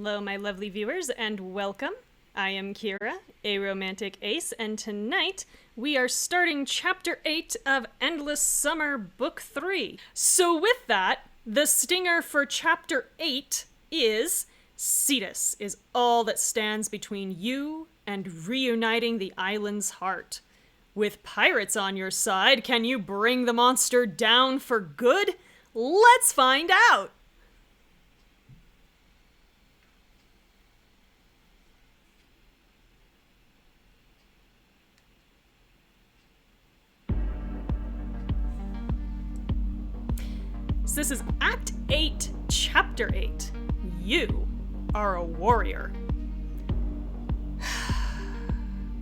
Hello, my lovely viewers, and welcome. I am Kira, a romantic ace, and tonight we are starting Chapter 8 of Endless Summer, Book 3. So with that, the stinger for Chapter 8 is Cetus is all that stands between you and reuniting the island's heart. With pirates on your side, can you bring the monster down for good? Let's find out! So this is Act 8, Chapter 8. You are a warrior.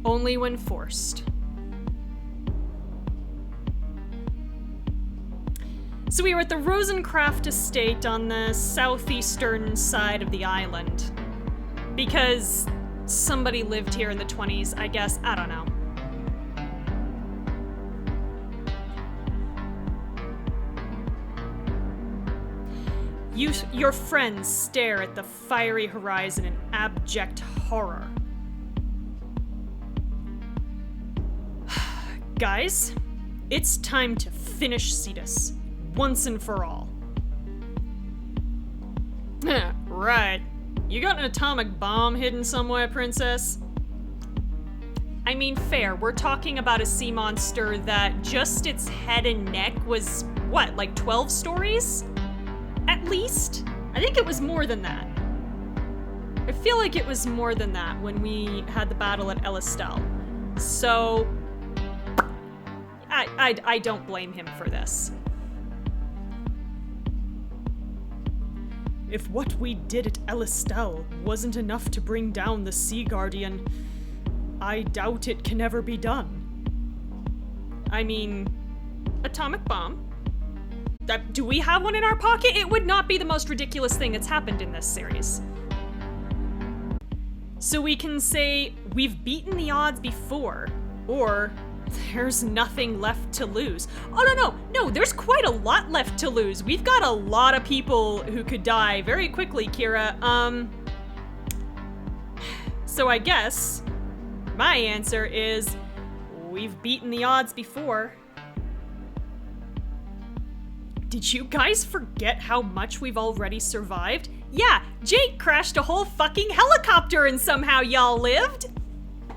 Only when forced. So we were at the Rosencraft estate on the southeastern side of the island. Because somebody lived here in the 20s, I guess. I don't know. Your friends stare at the fiery horizon in abject horror. Guys, it's time to finish Cetus, once and for all. Right. You got an atomic bomb hidden somewhere, princess? I mean, fair. We're talking about a sea monster that just its head and neck was, what, like 12 stories? At least? I think it was more than that. I feel like it was more than that when we had the battle at Elistel. So, I don't blame him for this. If what we did at Elistel wasn't enough to bring down the Sea Guardian, I doubt it can ever be done. I mean, atomic bomb? Do we have one in our pocket? It would not be the most ridiculous thing that's happened in this series. So we can say, we've beaten the odds before, or there's nothing left to lose. Oh, no, there's quite a lot left to lose. We've got a lot of people who could die very quickly, Kira. So I guess my answer is, we've beaten the odds before. Did you guys forget how much we've already survived? Yeah, Jake crashed a whole fucking helicopter and somehow y'all lived.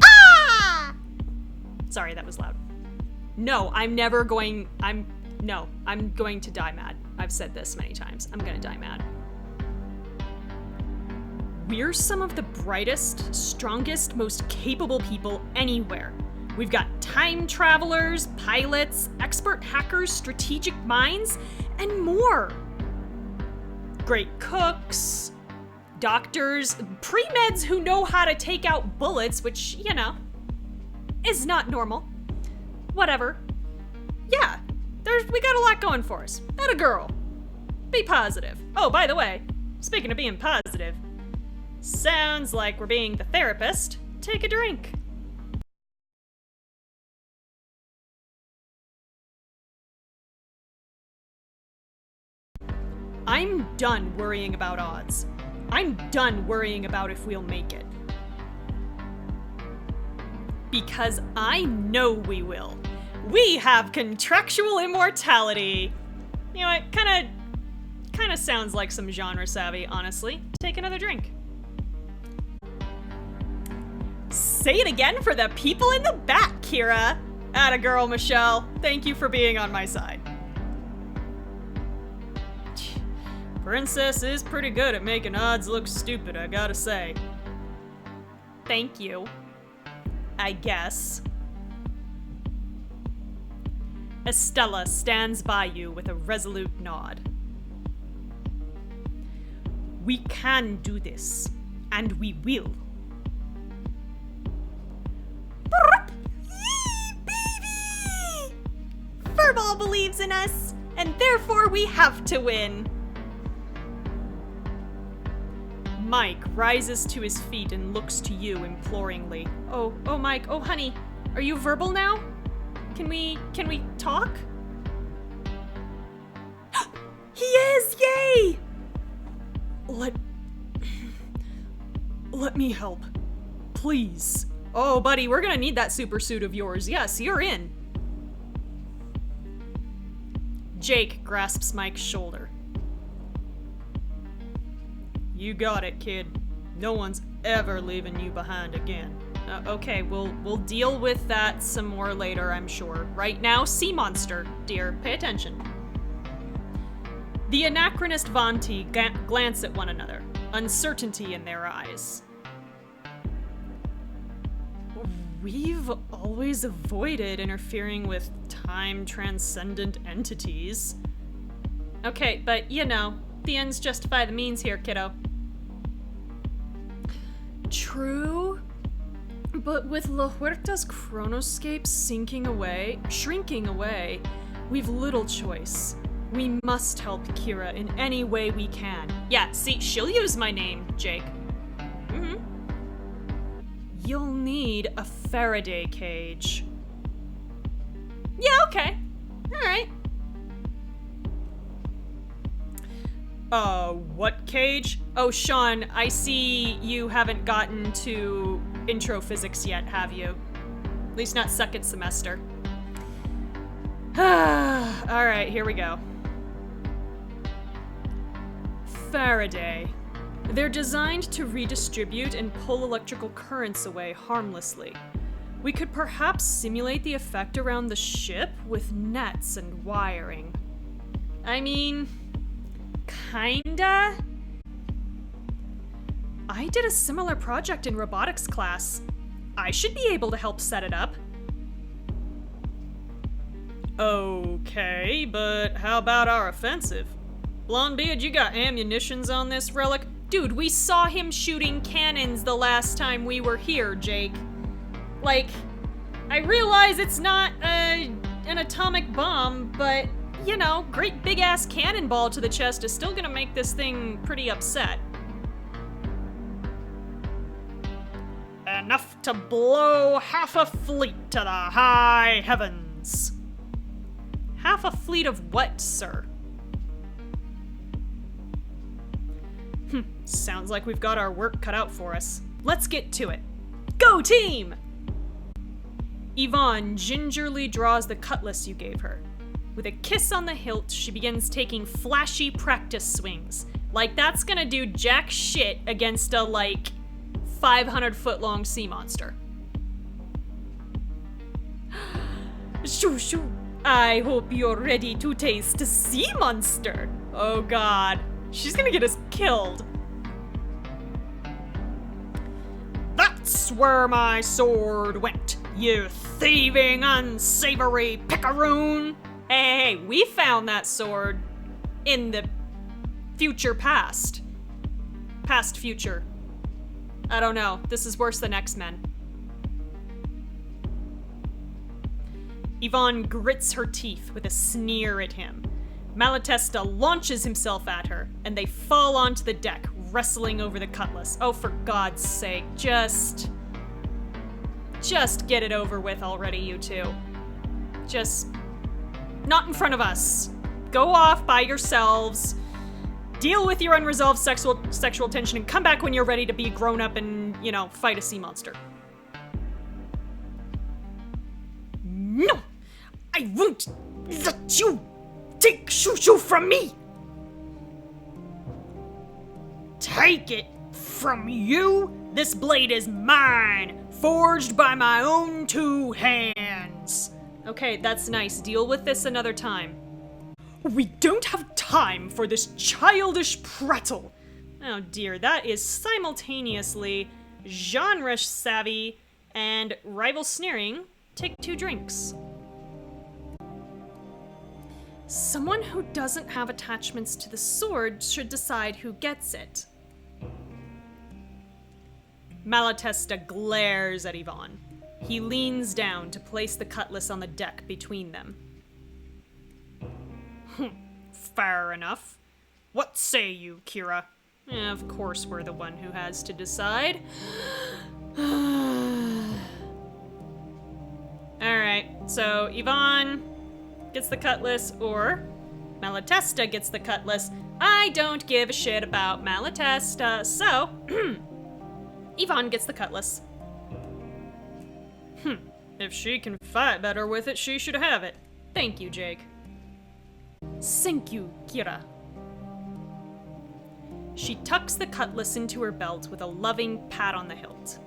Ah! Sorry, that was loud. No, I'm going to die mad. I've said this many times. I'm gonna die mad. We're some of the brightest, strongest, most capable people anywhere. We've got time travelers, pilots, expert hackers, strategic minds, and more. Great cooks, doctors, pre-meds who know how to take out bullets, which, you know, is not normal. Whatever. Yeah, we got a lot going for us. And a girl. Be positive. Oh, by the way, speaking of being positive, sounds like we're being the therapist. Take a drink. I'm done worrying about odds. I'm done worrying about if we'll make it. Because I know we will. We have contractual immortality. You know, it kind of sounds like some genre savvy, honestly. Take another drink. Say it again for the people in the back, Kira. Atta girl, Michelle. Thank you for being on my side. Princess is pretty good at making odds look stupid, I gotta say. Thank you. I guess. Estella stands by you with a resolute nod. We can do this, and we will. Baby! Furball believes in us, and therefore we have to win. Mike rises to his feet and looks to you imploringly. Oh, Mike, oh, honey, are you verbal now? Can we talk? He is, yay! Let me help. Please. Oh, buddy, we're gonna need that super suit of yours. Yes, you're in. Jake grasps Mike's shoulder. You got it, kid. No one's ever leaving you behind again. Okay, we'll deal with that some more later, I'm sure. Right now, sea monster, dear, pay attention. The anachronist Vanti glance at one another, uncertainty in their eyes. We've always avoided interfering with time-transcendent entities. Okay, but you know, the ends justify the means here, kiddo. True, but with La Huerta's chronoscape shrinking away, we've little choice. We must help Kira in any way we can. Yeah, see, she'll use my name, Jake. You'll need a Faraday cage. Yeah, okay. Alright. What cage? Oh, Sean, I see you haven't gotten to intro physics yet, have you? At least not second semester. Alright, here we go. Faraday. They're designed to redistribute and pull electrical currents away harmlessly. We could perhaps simulate the effect around the ship with nets and wiring. I mean, kinda? I did a similar project in robotics class. I should be able to help set it up. Okay, but how about our offensive? Blondebeard, you got ammunitions on this relic? Dude, we saw him shooting cannons the last time we were here, Jake. Like, I realize it's not an atomic bomb, but, you know, great big-ass cannonball to the chest is still gonna make this thing pretty upset. Enough to blow half a fleet to the high heavens. Half a fleet of what, sir? Sounds like we've got our work cut out for us. Let's get to it. Go team! Yvonne gingerly draws the cutlass you gave her. With a kiss on the hilt, she begins taking flashy practice swings. Like that's gonna do jack shit against a, 500-foot-long sea monster. Shoo shoo! I hope you're ready to taste sea monster. Oh god. She's gonna get us killed. That's where my sword went, you thieving, unsavory picaroon. Hey, we found that sword in the future past. Past future. I don't know. This is worse than X-Men. Yvonne grits her teeth with a sneer at him. Malatesta launches himself at her, and they fall onto the deck, wrestling over the cutlass. Oh, for God's sake, just get it over with already, you two. Just, not in front of us. Go off by yourselves, deal with your unresolved sexual tension, and come back when you're ready to be grown up and, fight a sea monster. No! I won't let you take Shushu from me! Take it from you? This blade is mine, forged by my own two hands. Okay, that's nice. Deal with this another time. We don't have time for this childish prattle. Oh dear, that is simultaneously genre savvy and rival sneering. Take 2 drinks. Someone who doesn't have attachments to the sword should decide who gets it. Malatesta glares at Yvonne. He leans down to place the cutlass on the deck between them. Fair enough. What say you, Kira? Of course we're the one who has to decide. Alright, so Yvonne gets the cutlass, or Malatesta gets the cutlass. I don't give a shit about Malatesta, so Yvonne gets the cutlass. If she can fight better with it, she should have it. Thank you, Jake. Thank you, Kira. She tucks the cutlass into her belt with a loving pat on the hilt.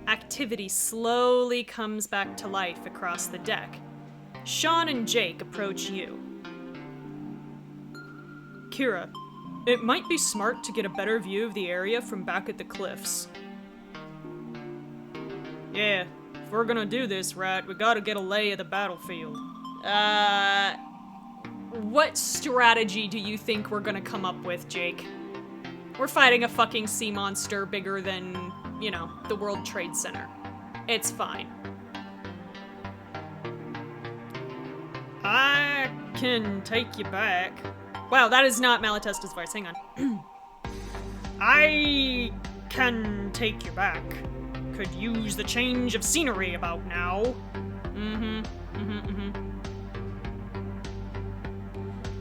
Activity slowly comes back to life across the deck. Sean and Jake approach you. Kira, it might be smart to get a better view of the area from back at the cliffs. Yeah, if we're gonna do this right, we gotta get a lay of the battlefield. What strategy do you think we're gonna come up with, Jake? We're fighting a fucking sea monster bigger than, you know, the World Trade Center. It's fine. I can take you back. Wow, that is not Malatesta's voice. Hang on. I can take you back. Could use the change of scenery about now.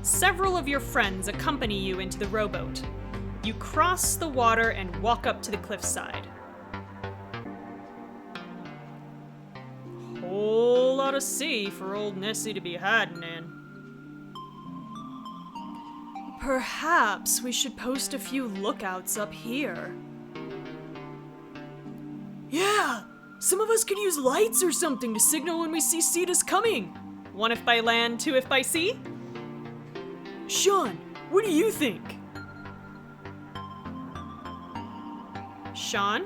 Several of your friends accompany you into the rowboat. You cross the water and walk up to the cliffside. Whole lot of sea for old Nessie to be hiding in. Perhaps we should post a few lookouts up here. Yeah! Some of us could use lights or something to signal when we see Cetus coming. 1 if by land, 2 if by sea? Sean, what do you think? Sean?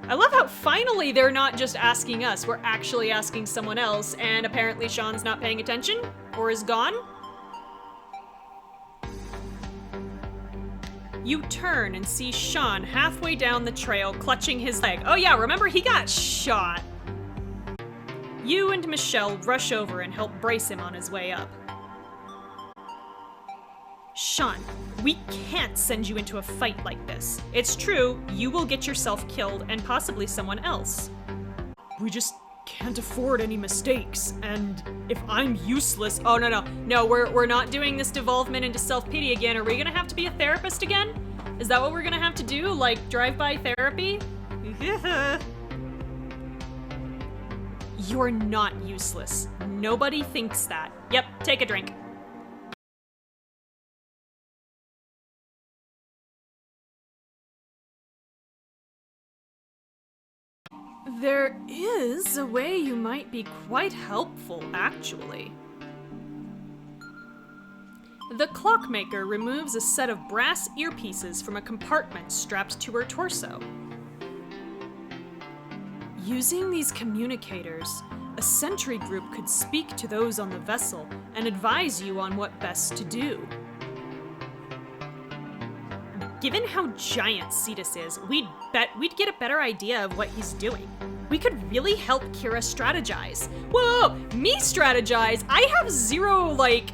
I love how finally they're not just asking us, we're actually asking someone else, and apparently Sean's not paying attention? Or is gone? You turn and see Sean halfway down the trail clutching his leg. Oh yeah, remember he got shot. You and Michelle rush over and help brace him on his way up. Sean, we can't send you into a fight like this. It's true, you will get yourself killed and possibly someone else. We just can't afford any mistakes, and if I'm useless— Oh, no, we're not doing this devolvement into self-pity again. Are we gonna have to be a therapist again? Is that what we're gonna have to do, like drive-by therapy? You're not useless. Nobody thinks that. Yep, take a drink. There is a way you might be quite helpful, actually. The clockmaker removes a set of brass earpieces from a compartment strapped to her torso. Using these communicators, a sentry group could speak to those on the vessel and advise you on what best to do. Given how giant Cetus is, we'd get a better idea of what he's doing. We could really help Kira strategize. Whoa, me strategize? I have zero, like,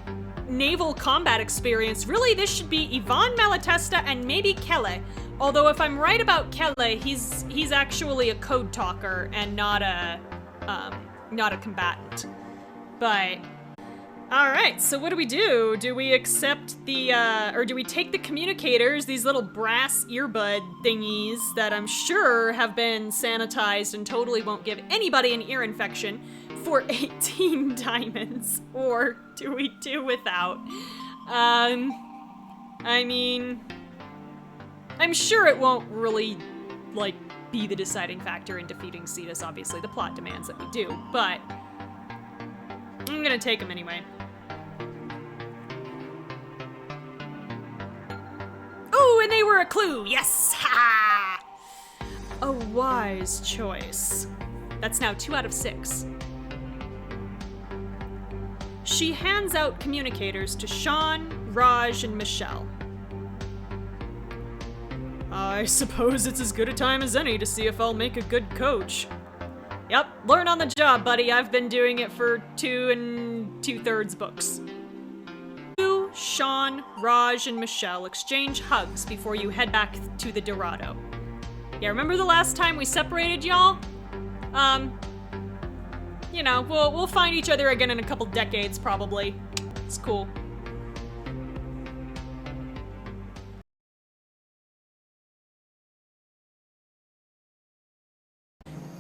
naval combat experience. Really, this should be Yvonne, Malatesta, and maybe Kelle. Although if I'm right about Kelle, he's actually a code talker and not a combatant. But all right, so what do we do? Do we accept the, or do we take the communicators, these little brass earbud thingies that I'm sure have been sanitized and totally won't give anybody an ear infection, for 18 diamonds? Or do we do without? I mean, I'm sure it won't really, like, be the deciding factor in defeating Cetus. Obviously, the plot demands that we do, but I'm gonna take them anyway. Oh, and they were a clue! Yes! Ha! A wise choice. That's now 2 out of 6. She hands out communicators to Sean, Raj, and Michelle. I suppose it's as good a time as any to see if I'll make a good coach. Yep, learn on the job, buddy. I've been doing it for 2 2/3 books. You, Sean, Raj, and Michelle exchange hugs before you head back to the Dorado. Yeah, remember the last time we separated, y'all? You know, we'll find each other again in a couple decades, probably. It's cool.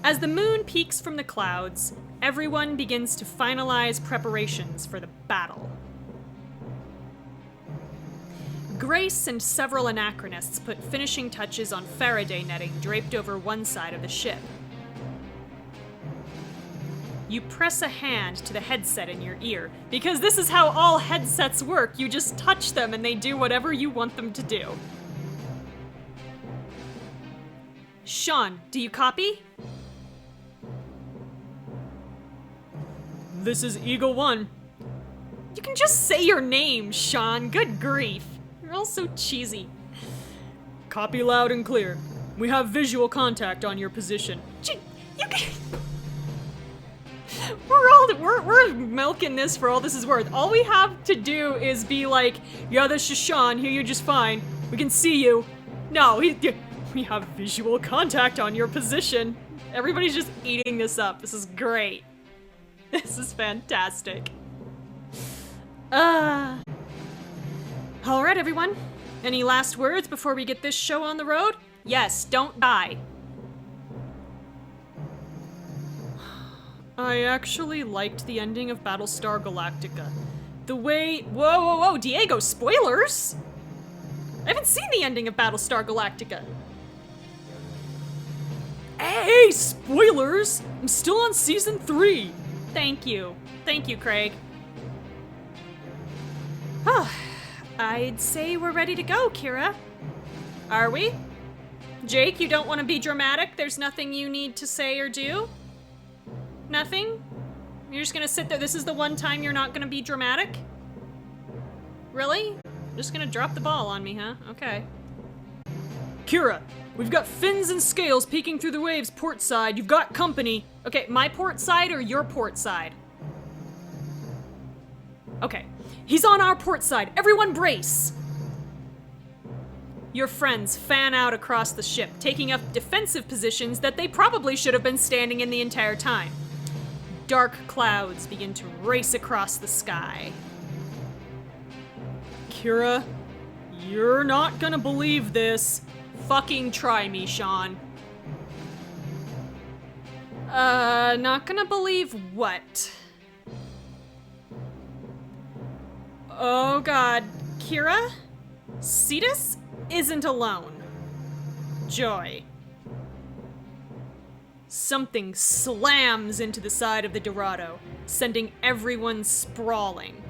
As the moon peeks from the clouds, everyone begins to finalize preparations for the battle. Grace and several anachronists put finishing touches on Faraday netting draped over one side of the ship. You press a hand to the headset in your ear, because this is how all headsets work. You just touch them and they do whatever you want them to do. Sean, do you copy? This is Eagle 1. You can just say your name, Sean. Good grief. You're all so cheesy. Copy loud and clear. We have visual contact on your position. You can... We're milking this for all this is worth. All we have to do is be like, yeah, this is Sean, hear you just fine. We can see you. No, we have visual contact on your position. Everybody's just eating this up. This is great. This is fantastic. Alright, everyone. Any last words before we get this show on the road? Yes, don't die. I actually liked the ending of Battlestar Galactica. The way... Whoa, Diego, spoilers? I haven't seen the ending of Battlestar Galactica. Hey, spoilers! I'm still on season 3. Thank you, Craig. I'd say we're ready to go, Kira. Are we? Jake, you don't want to be dramatic? There's nothing you need to say or do? Nothing? You're just gonna sit there? This is the one time you're not gonna be dramatic? Really? Just gonna drop the ball on me, huh? Okay. Kira, we've got fins and scales peeking through the waves port side. You've got company. Okay, my port side or your port side? Okay, he's on our port side. Everyone brace! Your friends fan out across the ship, taking up defensive positions that they probably should have been standing in the entire time. Dark clouds begin to race across the sky. Kira, you're not gonna believe this. Fucking try me, Sean. Not gonna believe what? Oh god. Kira? Cetus isn't alone. Joy. Something slams into the side of the Dorado, sending everyone sprawling.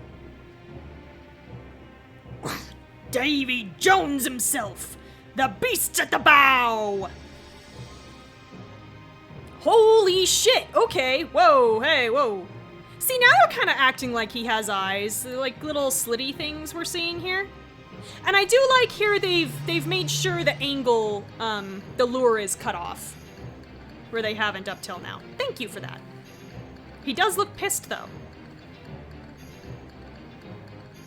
Davy Jones himself! The beast's at the bow! Holy shit! Okay, whoa, hey, whoa. See, now they're kind of acting like he has eyes, like little slitty things we're seeing here. And I do like here they've made sure the angle, the lure is cut off. Where they haven't up till now. Thank you for that. He does look pissed, though.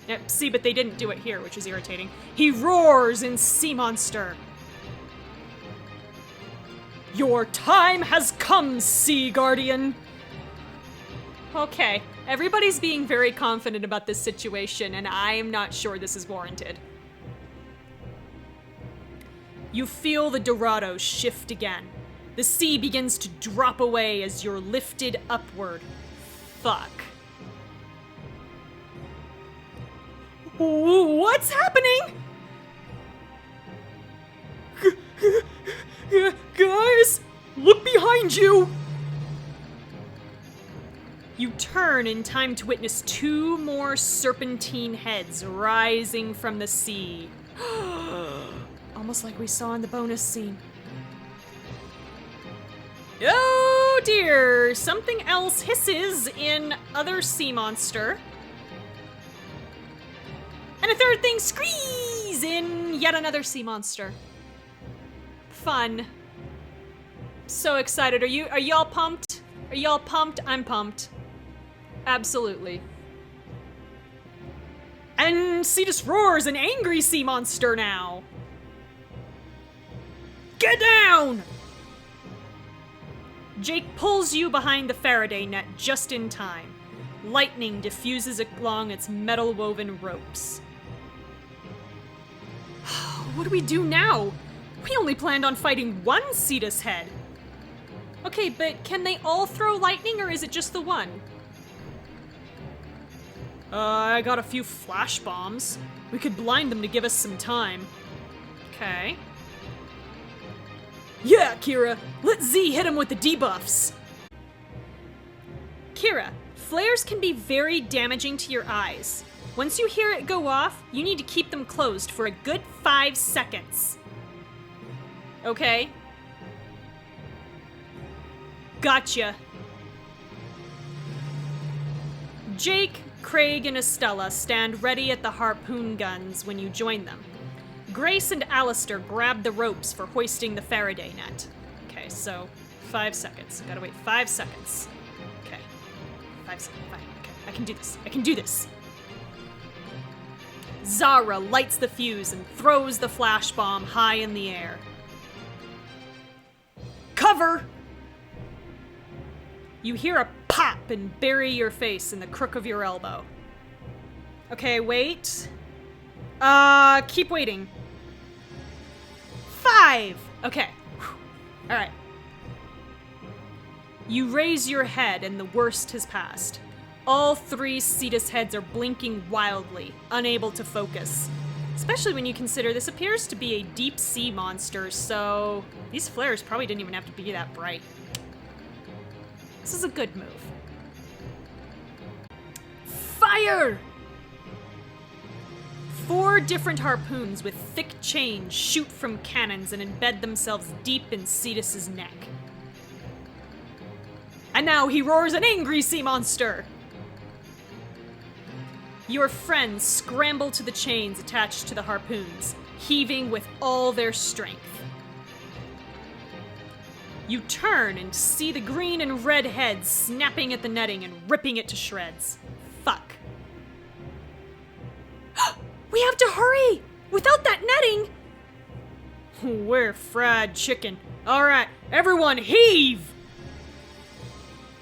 Yep, see, but they didn't do it here, which is irritating. He roars in Sea Monster. Your time has come, Sea Guardian! Okay, everybody's being very confident about this situation, and I am not sure this is warranted. You feel the Dorado shift again. The sea begins to drop away as you're lifted upward. Fuck. What's happening? Guys, look behind you! You turn in time to witness two more serpentine heads rising from the sea. Almost like we saw in the bonus scene. Oh dear! Something else hisses in other sea monster. And a third thing screes in yet another sea monster. Fun. So excited. Are y'all pumped? Are y'all pumped? I'm pumped. Absolutely. And Cetus roars, an angry sea monster now. Get down! Jake pulls you behind the Faraday net just in time. Lightning diffuses along its metal-woven ropes. What do we do now? We only planned on fighting one Cetus head. Okay, but can they all throw lightning, or is it just the one? I got a few flash bombs. We could blind them to give us some time. Okay. Yeah, Kira! Let Z hit him with the debuffs! Kira, flares can be very damaging to your eyes. Once you hear it go off, you need to keep them closed for a good 5 seconds. Okay? Gotcha. Jake, Craig, and Estella stand ready at the harpoon guns when you join them. Grace and Alistair grab the ropes for hoisting the Faraday net. Okay, so 5 seconds. Gotta wait 5 seconds. Okay. 5 seconds. Fine. Okay, I can do this. I can do this. Zara lights the fuse and throws the flash bomb high in the air. Cover! You hear a pop and bury your face in the crook of your elbow. Okay, wait. Keep waiting. 5! Okay. Alright. You raise your head and the worst has passed. All 3 Cetus heads are blinking wildly, unable to focus. Especially when you consider this appears to be a deep sea monster, so these flares probably didn't even have to be that bright. This is a good move. Fire! 4 different harpoons with thick chains shoot from cannons and embed themselves deep in Cetus's neck. And now he roars an angry sea monster! Your friends scramble to the chains attached to the harpoons, heaving with all their strength. You turn and see the green and red heads snapping at the netting and ripping it to shreds. Fuck. We have to hurry! Without that netting! We're fried chicken. Alright, everyone heave!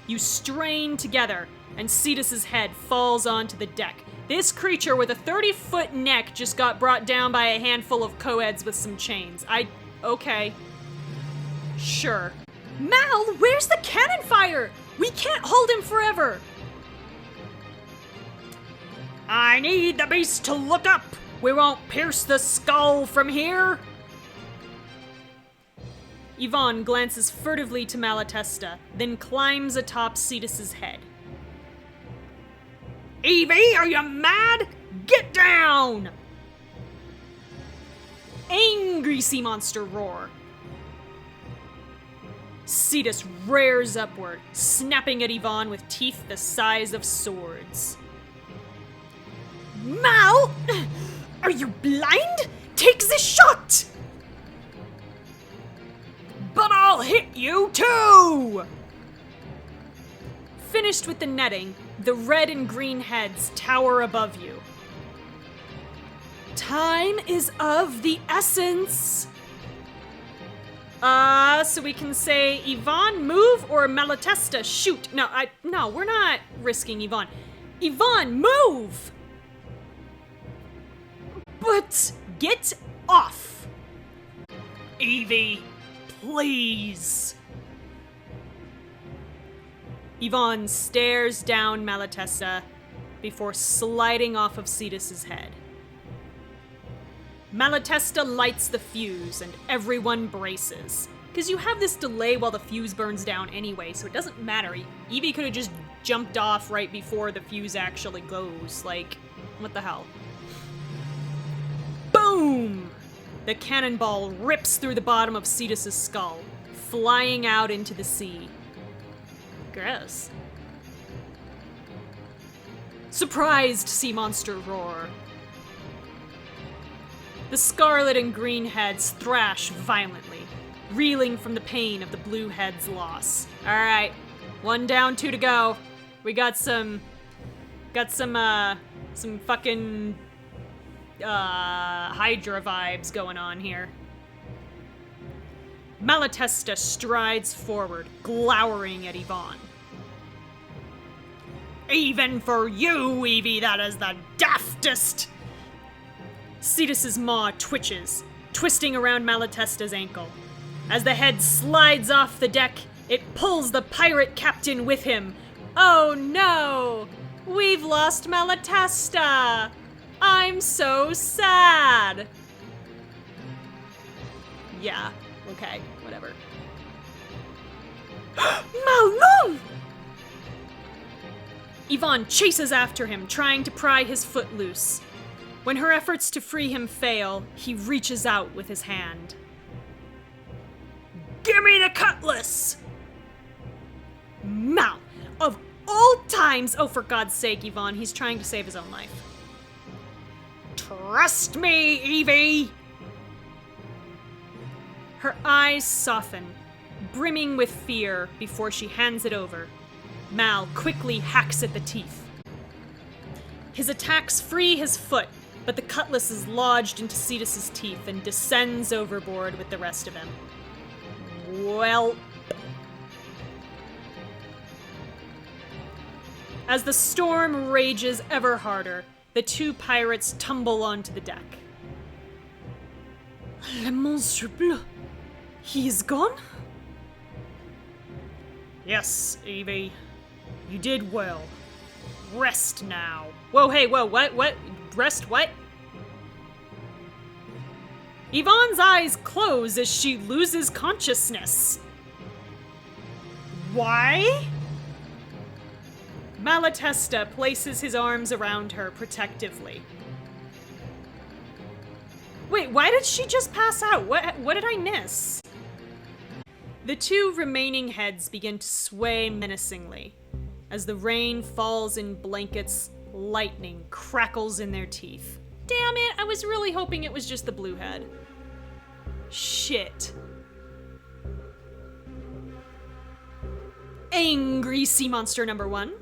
You strain together, and Cetus's head falls onto the deck. This creature with a 30-foot neck just got brought down by a handful of co-eds with some chains. Okay. Sure. Mal, where's the cannon fire? We can't hold him forever! I need the beast to look up! We won't pierce the skull from here! Yvonne glances furtively to Malatesta, then climbs atop Cetus's head. Evie, are you mad? Get down! Angry sea monster roar. Cetus rears upward, snapping at Yvonne with teeth the size of swords. Mal! Are you blind? Take the shot! But I'll hit you too! Finished with the netting, the red and green heads tower above you. Time is of the essence. So we can say Yvonne move or Malatesta shoot. No, we're not risking Yvonne. Yvonne move! But get off! Evie, please. Yvonne stares down Malatesta before sliding off of Cetus's head. Malatesta lights the fuse and everyone braces. Because you have this delay while the fuse burns down anyway, so it doesn't matter. Evie could have just jumped off right before the fuse actually goes. Like, what the hell? Boom! The cannonball rips through the bottom of Cetus's skull, flying out into the sea. Gross. Surprised sea monster roar. The scarlet and green heads thrash violently, reeling from the pain of the blue head's loss. Alright, 1 down, 2 to go. We got some fucking, Hydra vibes going on here. Malatesta strides forward, glowering at Yvonne. Even for you, Evie, that is the daftest! Cetus's maw twitches, twisting around Malatesta's ankle. As the head slides off the deck, It pulls the pirate captain with him. Oh no! We've lost Malatesta! I'm so sad! Yeah, okay, whatever. Malum! Yvonne chases after him, trying to pry his foot loose. When her efforts to free him fail, he reaches out with his hand. Give me the cutlass! Mal, of all times! Oh, for God's sake, Yvonne, he's trying to save his own life. Trust me, Evie! Her eyes soften, brimming with fear before she hands it over. Mal quickly hacks at the teeth. His attacks free his foot, but the cutlass is lodged into Cetus's teeth and descends overboard with the rest of him. Well... As the storm rages ever harder, the two pirates tumble onto the deck. Le monstre bleu. He is gone? Yes, Evie. You did well. Rest now. Whoa, hey, whoa, what? Rest what? Yvonne's eyes close as she loses consciousness. Why? Malatesta places his arms around her protectively. Wait, why did she just pass out? What did I miss? The two remaining heads begin to sway menacingly. As the rain falls in blankets, lightning crackles in their teeth. Damn it, I was really hoping it was just the blue head. Shit. Angry sea monster number 1.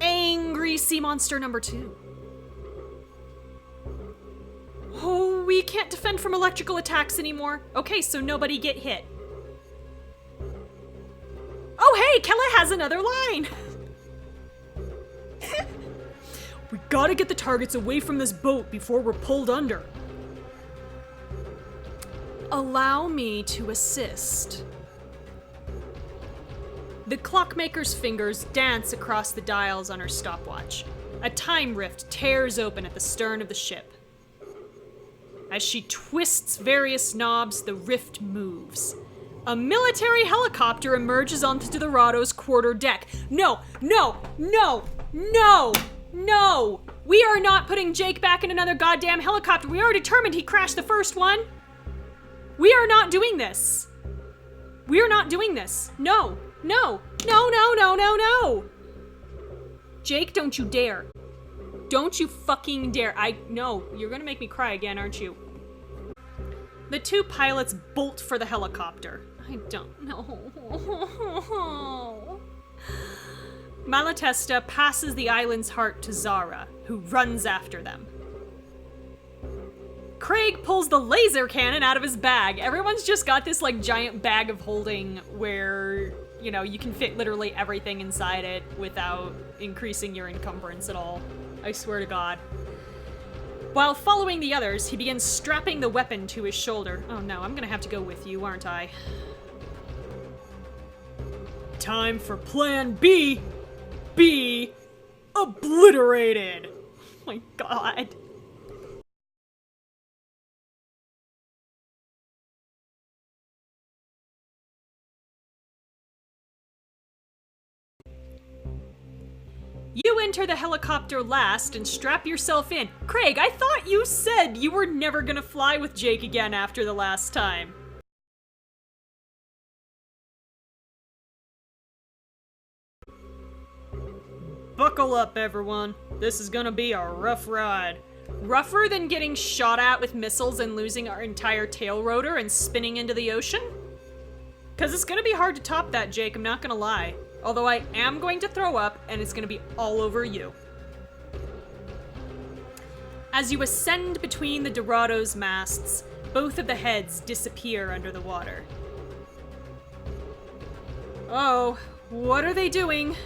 Angry sea monster number 2. Oh, we can't defend from electrical attacks anymore. Okay, so nobody get hit. Oh, hey, Kella has another line. We gotta get the targets away from this boat before we're pulled under. Allow me to assist. The clockmaker's fingers dance across the dials on her stopwatch. A time rift tears open at the stern of the ship. As she twists various knobs, the rift moves. A military helicopter emerges onto the Dorado's quarter deck. No! We are not putting Jake back in another goddamn helicopter. We are determined he crashed the first one. We are not doing this. We are not doing this. No. Jake, don't you dare. Don't you fucking dare. No, you're gonna make me cry again, aren't you? The two pilots bolt for the helicopter. I don't know. Malatesta passes the island's heart to Zara, who runs after them. Craig pulls the laser cannon out of his bag. Everyone's just got this like giant bag of holding where, you know, you can fit literally everything inside it without increasing your encumbrance at all. I swear to God. While following the others, he begins strapping the weapon to his shoulder. Oh no, I'm gonna have to go with you, aren't I? Time for Plan B. Be obliterated. Oh my God. You enter the helicopter last and strap yourself in. Craig, I thought you said you were never gonna fly with Jake again after the last time. Buckle up, everyone. This is gonna be a rough ride. Rougher than getting shot at with missiles and losing our entire tail rotor and spinning into the ocean? 'Cause it's gonna be hard to top that, Jake, I'm not gonna lie. Although I am going to throw up, and it's going to be all over you. As you ascend between the Dorado's masts, both of the heads disappear under the water. Oh, what are they doing?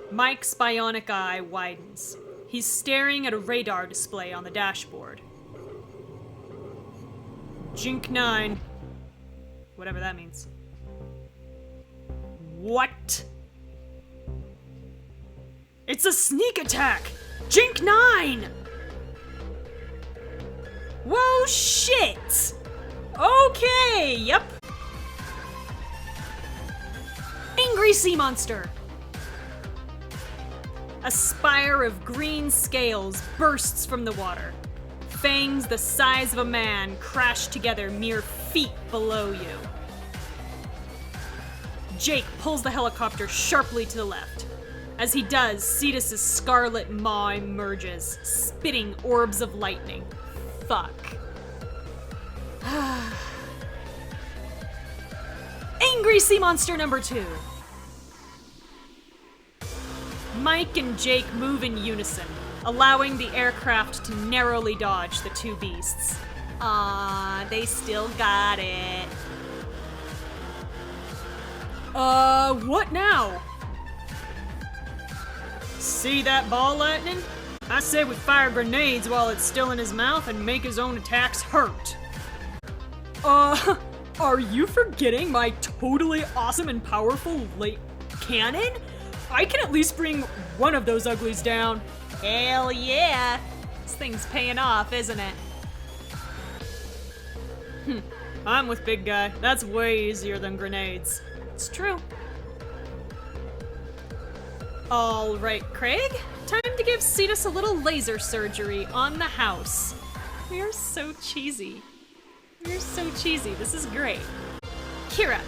Mike's bionic eye widens. He's staring at a radar display on the dashboard. Jink 9. Whatever that means. What? It's a sneak attack! Jink 9! Whoa, shit! Okay, yep. Angry sea monster! A spire of green scales bursts from the water. Fangs the size of a man crash together mere feet below you. Jake pulls the helicopter sharply to the left. As he does, Cetus's scarlet maw emerges, spitting orbs of lightning. Fuck. Angry sea monster number 2. Mike and Jake move in unison, allowing the aircraft to narrowly dodge the two beasts. They still got it. What now? See that ball lightning? I say we fire grenades while it's still in his mouth and make his own attacks hurt. Are you forgetting my totally awesome and powerful light cannon? I can at least bring one of those uglies down. Hell yeah! This thing's paying off, isn't it? I'm with Big Guy. That's way easier than grenades. It's true. All right, Craig. Time to give Cetus a little laser surgery on the house. We're so cheesy. We're so cheesy. This is great. Kira,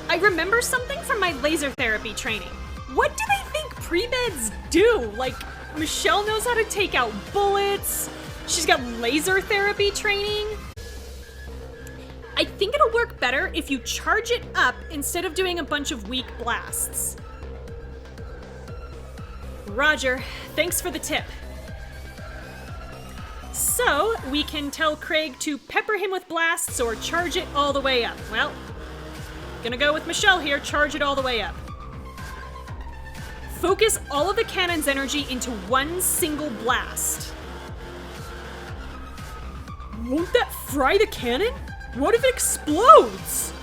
I remember something from my laser therapy training. What do they think pre-meds do? Like, Michelle knows how to take out bullets. She's got laser therapy training. I think it'll work better if you charge it up instead of doing a bunch of weak blasts. Roger, thanks for the tip. So, we can tell Craig to pepper him with blasts or charge it all the way up. Well, gonna go with Michelle here, charge it all the way up. Focus all of the cannon's energy into one single blast. Won't that fry the cannon? What if it explodes?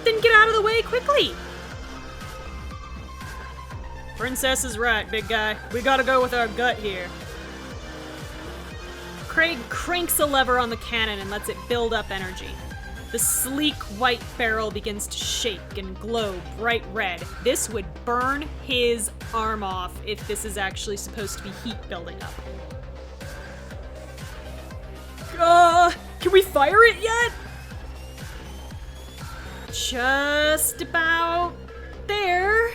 Then get out of the way quickly. Princess is right, Big Guy. We gotta go with our gut here. Craig cranks a lever on the cannon and lets it build up energy. The sleek white barrel begins to shake and glow bright red. This would burn his arm off if this is actually supposed to be heat building up. Can we fire it yet? Just about there.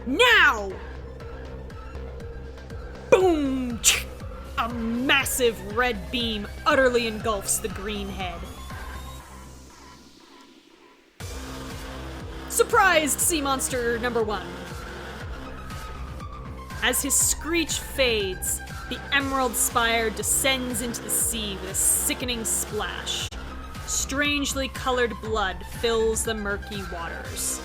Now! Boom! A massive red beam utterly engulfs the green head. Surprised sea monster number 1. As his screech fades, the emerald spire descends into the sea with a sickening splash. Strangely colored blood fills the murky waters.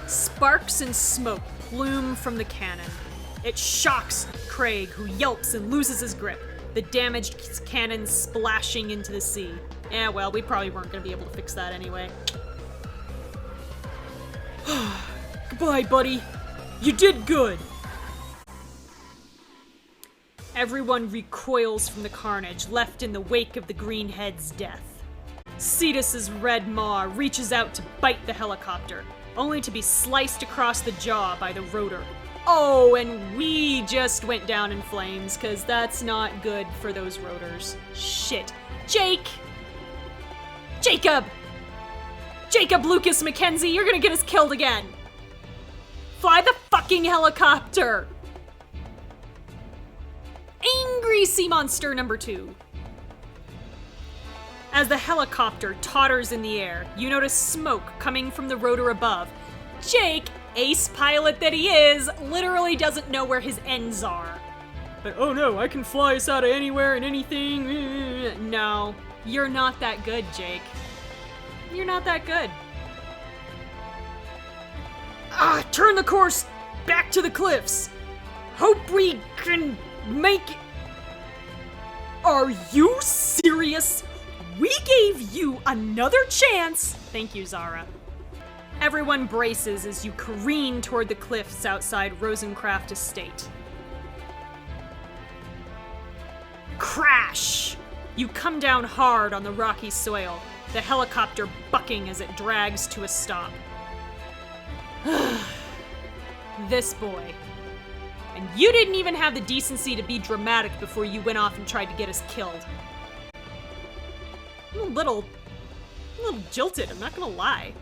Sparks and smoke plume from the cannon. It shocks Craig, who yelps and loses his grip, the damaged cannon splashing into the sea. Yeah, well, we probably weren't going to be able to fix that anyway. Goodbye, buddy. You did good. Everyone recoils from the carnage left in the wake of the greenhead's death. Cetus's red maw reaches out to bite the helicopter, only to be sliced across the jaw by the rotor. Oh, and we just went down in flames, because that's not good for those rotors. Shit. Jake! Jacob! Jacob Lucas McKenzie, you're gonna get us killed again! Fly the fucking helicopter! Angry sea monster number 2. As the helicopter totters in the air, you notice smoke coming from the rotor above. Jake, ace pilot that he is, literally doesn't know where his ends are. But oh no, I can fly us out of anywhere and anything. No, you're not that good, Jake. You're not that good. Turn the course back to the cliffs. Hope we can make it. Are you serious? We you another chance! Thank you, Zara. Everyone braces as you careen toward the cliffs outside Rosencraft Estate. Crash! You come down hard on the rocky soil, the helicopter bucking as it drags to a stop. This boy. And you didn't even have the decency to be dramatic before you went off and tried to get us killed. I'm a little jilted, I'm not gonna lie.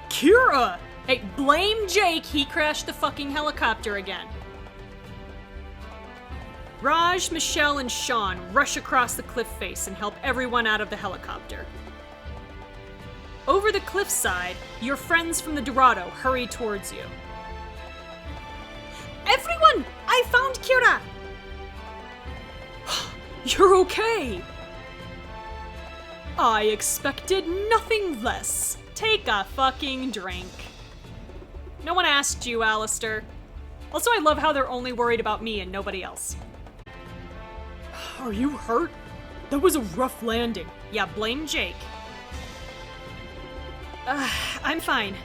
Kira! Hey, blame Jake, he crashed the fucking helicopter again. Raj, Michelle, and Sean rush across the cliff face and help everyone out of the helicopter. Over the cliffside, your friends from the Dorado hurry towards you. Everyone! I found Kira! You're okay! I expected nothing less. Take a fucking drink. No one asked you, Alistair. Also, I love how they're only worried about me and nobody else. Are you hurt? That was a rough landing. Yeah, blame Jake. I'm fine,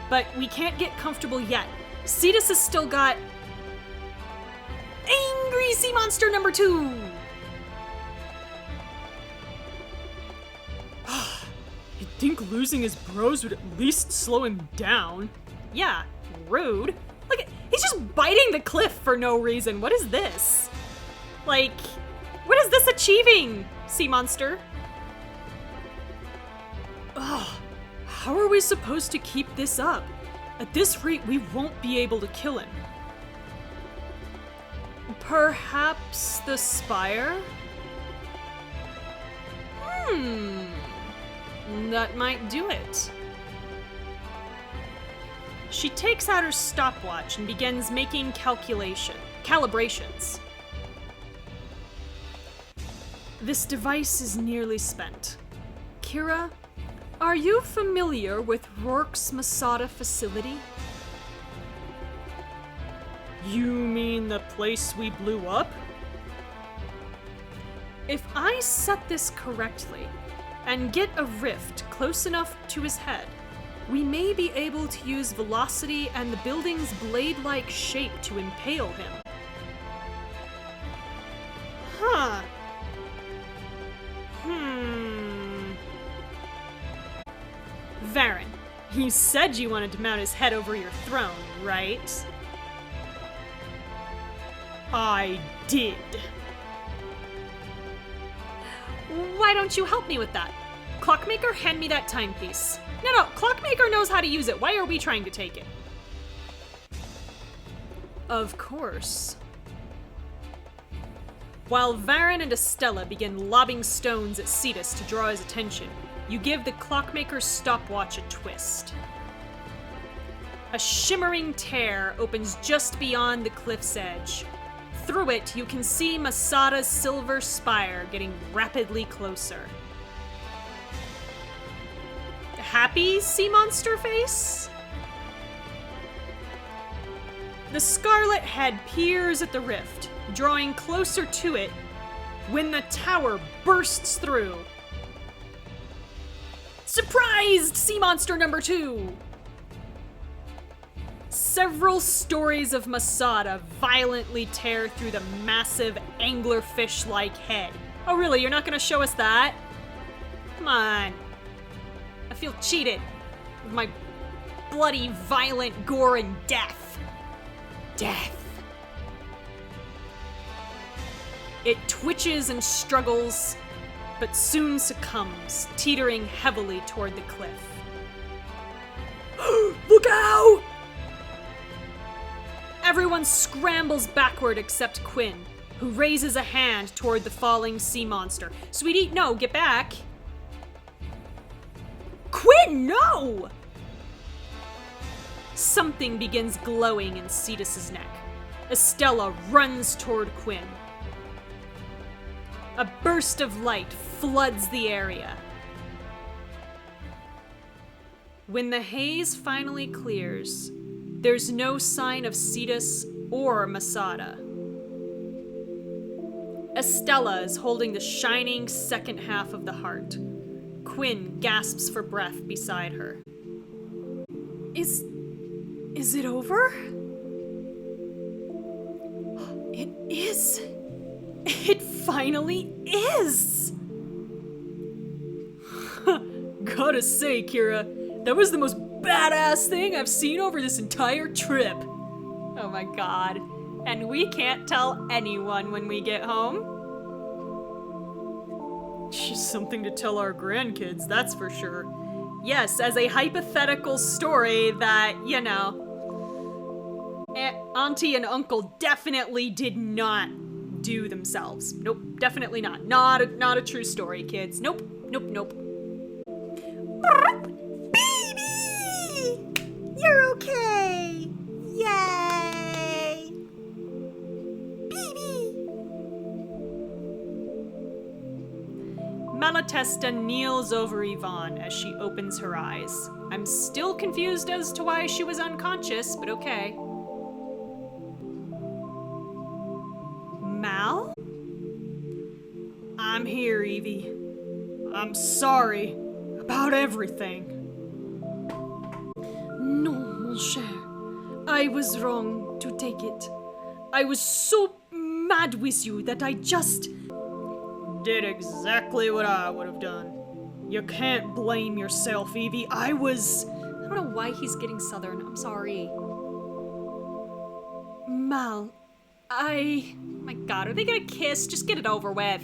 but we can't get comfortable yet. Cetus has still got... Angry Sea Monster number 2! You'd think losing his bros would at least slow him down. Yeah, rude. Look, he's just biting the cliff for no reason. What is this? Like, what is this achieving, Sea Monster? Ugh, how are we supposed to keep this up? At this rate, we won't be able to kill him. Perhaps the spire? That might do it. She takes out her stopwatch and begins making calibrations. This device is nearly spent. Kira, are you familiar with Rourke's Masada facility? You mean the place we blew up? If I set this correctly, and get a rift close enough to his head, we may be able to use velocity and the building's blade-like shape to impale him. Huh. Varen, you said you wanted to mount his head over your throne, right? I did. Why don't you help me with that? Clockmaker, hand me that timepiece. No, Clockmaker knows how to use it. Why are we trying to take it? Of course. While Varen and Estella begin lobbing stones at Cetus to draw his attention, you give the Clockmaker's stopwatch a twist. A shimmering tear opens just beyond the cliff's edge. Through it, you can see Masada's silver spire getting rapidly closer. Happy sea monster face? The scarlet head peers at the rift, drawing closer to it when the tower bursts through. Surprised, sea monster number 2! Several stories of Masada violently tear through the massive anglerfish-like head. Oh really, you're not gonna show us that? Come on. I feel cheated with my bloody, violent gore and death. Death. It twitches and struggles, but soon succumbs, teetering heavily toward the cliff. Look out! Everyone scrambles backward except Quinn, who raises a hand toward the falling sea monster. Sweetie, no, get back. Quinn, no! Something begins glowing in Cetus's neck. Estella runs toward Quinn. A burst of light floods the area. When the haze finally clears, there's no sign of Cetus or Masada. Estella is holding the shining second half of the heart. Quinn gasps for breath beside her. Is it over? It is. It finally is! Gotta say, Kira, that was the most badass thing I've seen over this entire trip. Oh my god. And we can't tell anyone when we get home? She's something to tell our grandkids, that's for sure. Yes, as a hypothetical story that, you know, Auntie and Uncle definitely did not do themselves. Nope, definitely not. Not a true story, kids. Nope. Baby! You're okay! Yay! Baby! Malatesta kneels over Yvonne as she opens her eyes. I'm still confused as to why she was unconscious, but okay. Mal? I'm here, Evie. I'm sorry about everything. No, mon cher. I was wrong to take it. I was so mad with you that I just did exactly what I would have done. You can't blame yourself, Evie. I don't know why he's getting southern. I'm sorry. Mal, Oh my god, are they gonna kiss? Just get it over with.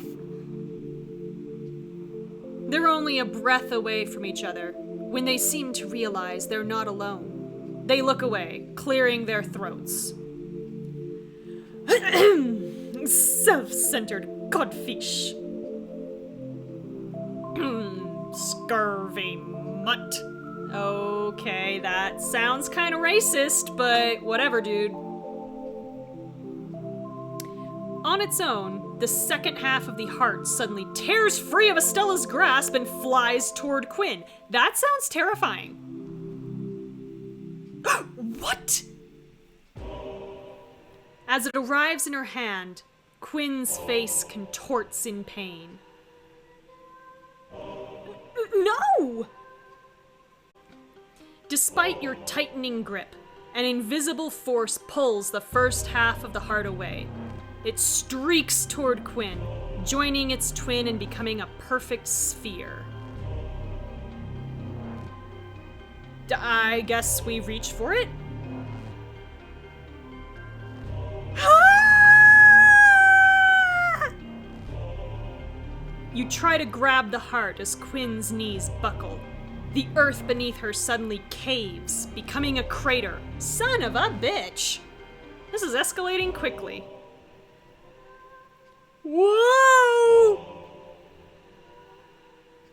They're only a breath away from each other when they seem to realize they're not alone. They look away, clearing their throats. Self-centered codfish. Scurvy mutt. Okay, that sounds kind of racist, but whatever, dude. On its own, the second half of the heart suddenly tears free of Estella's grasp and flies toward Quinn. That sounds terrifying. What? As it arrives in her hand, Quinn's face contorts in pain. No! Despite your tightening grip, an invisible force pulls the first half of the heart away. It streaks toward Quinn, joining its twin and becoming a perfect sphere. I guess we reach for it? You try to grab the heart as Quinn's knees buckle. The earth beneath her suddenly caves, becoming a crater. Son of a bitch! This is escalating quickly. Whoa!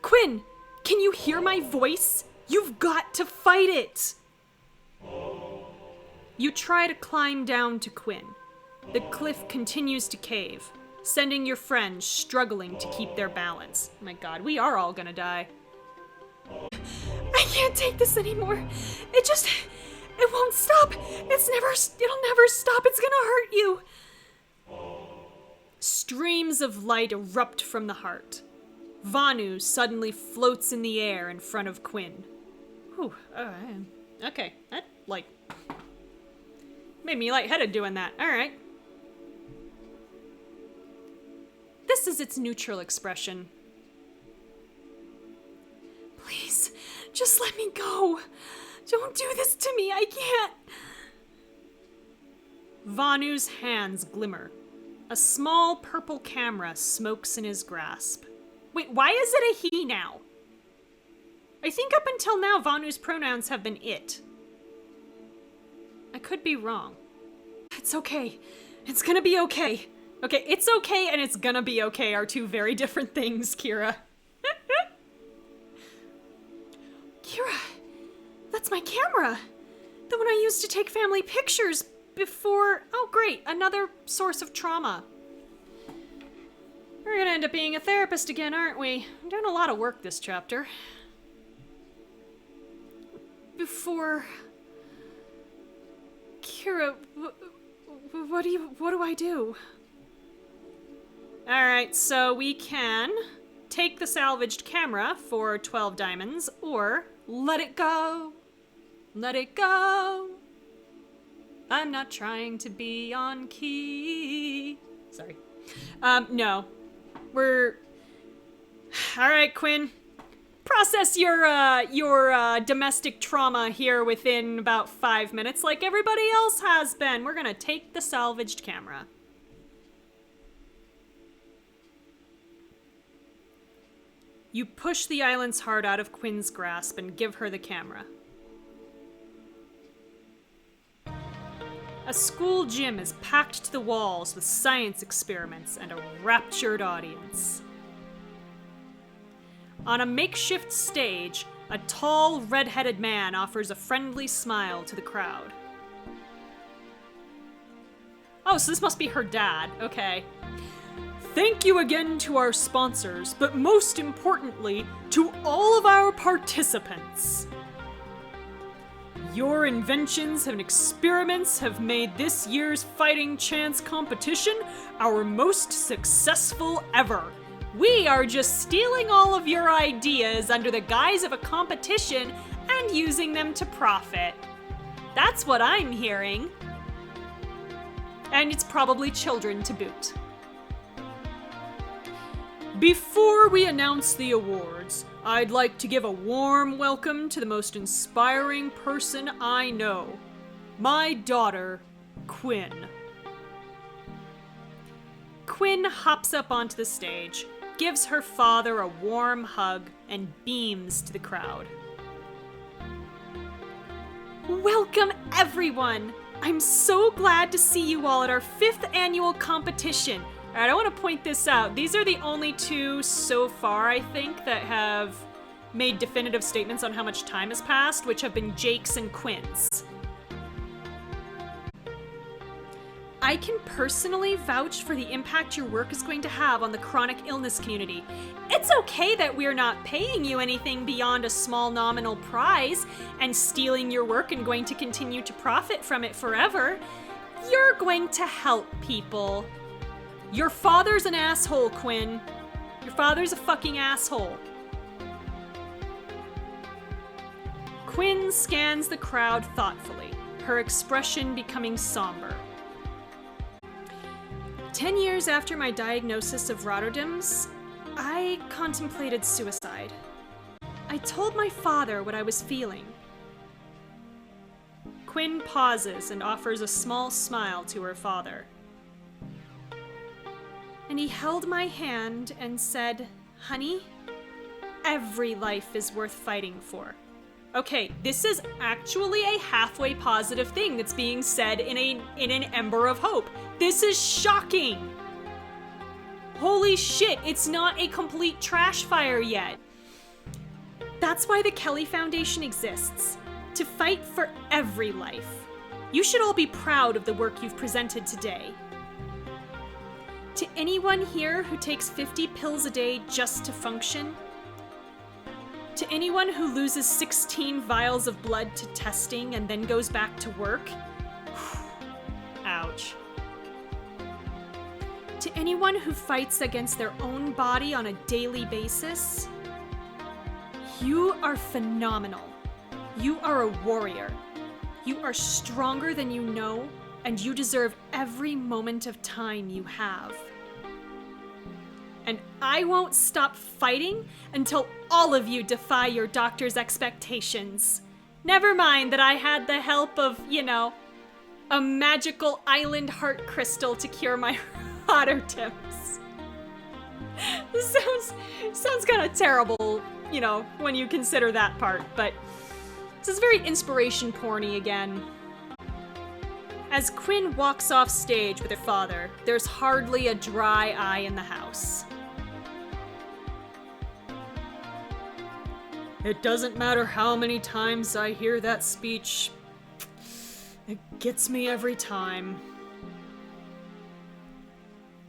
Quinn, can you hear my voice? You've got to fight it! You try to climb down to Quinn. The cliff continues to cave, sending your friends struggling to keep their balance. Oh my god, we are all gonna die. I can't take this anymore. It won't stop. It'll never stop. It's gonna hurt you. Streams of light erupt from the heart. Vanu suddenly floats in the air in front of Quinn. Whew, okay, that, made me lightheaded doing that. Alright. This is its neutral expression. Please, just let me go. Don't do this to me. I can't. Vanu's hands glimmer. A small purple camera smokes in his grasp. Wait, why is it a he now? I think up until now, Vanu's pronouns have been it. I could be wrong. It's okay. It's gonna be okay. Okay, it's okay and it's gonna be okay are two very different things, Kira. Kira, that's my camera. The one I used to take family pictures before... Oh, great, another source of trauma. We're gonna end up being a therapist again, aren't we? I'm doing a lot of work this chapter. Before... Kira, What do I do? Alright, so we can take the salvaged camera for 12 diamonds, or let it go. Let it go. I'm not trying to be on key. Sorry. No. Alright, Quinn. Process your domestic trauma here within about 5 minutes like everybody else has been. We're gonna take the salvaged camera. You push the island's heart out of Quinn's grasp and give her the camera. A school gym is packed to the walls with science experiments and a raptured audience. On a makeshift stage, a tall, red-headed man offers a friendly smile to the crowd. Oh, so this must be her dad. Okay. Thank you again to our sponsors, but most importantly, to all of our participants. Your inventions and experiments have made this year's fighting chance competition our most successful ever. We are just stealing all of your ideas under the guise of a competition and using them to profit. That's what I'm hearing. And it's probably children to boot. Before we announce the awards, I'd like to give a warm welcome to the most inspiring person I know, my daughter, Quinn. Quinn hops up onto the stage, gives her father a warm hug, and beams to the crowd. Welcome, everyone! I'm so glad to see you all at our 5th annual competition. Alright, I want to point this out. These are the only 2 so far, I think, that have made definitive statements on how much time has passed, which have been Jake's and Quinn's. I can personally vouch for the impact your work is going to have on the chronic illness community. It's okay that we're not paying you anything beyond a small nominal prize and stealing your work and going to continue to profit from it forever. You're going to help people. Your father's an asshole, Quinn. Your father's a fucking asshole. Quinn scans the crowd thoughtfully, her expression becoming somber. 10 years after my diagnosis of Rotterdam's, I contemplated suicide. I told my father what I was feeling. Quinn pauses and offers a small smile to her father. And he held my hand and said, "Honey, every life is worth fighting for." Okay, this is actually a halfway positive thing that's being said in an ember of hope. This is shocking! Holy shit, it's not a complete trash fire yet. That's why the Kelly Foundation exists, to fight for every life. You should all be proud of the work you've presented today. To anyone here who takes 50 pills a day just to function, to anyone who loses 16 vials of blood to testing and then goes back to work, ouch. To anyone who fights against their own body on a daily basis, you are phenomenal. You are a warrior. You are stronger than you know, and you deserve every moment of time you have. And I won't stop fighting until all of you defy your doctor's expectations. Never mind that I had the help of, a magical island heart crystal to cure my Rotterdam's. This sounds kind of terrible, when you consider that part, but this is very inspiration porny again. As Quinn walks off stage with her father, there's hardly a dry eye in the house. It doesn't matter how many times I hear that speech, it gets me every time.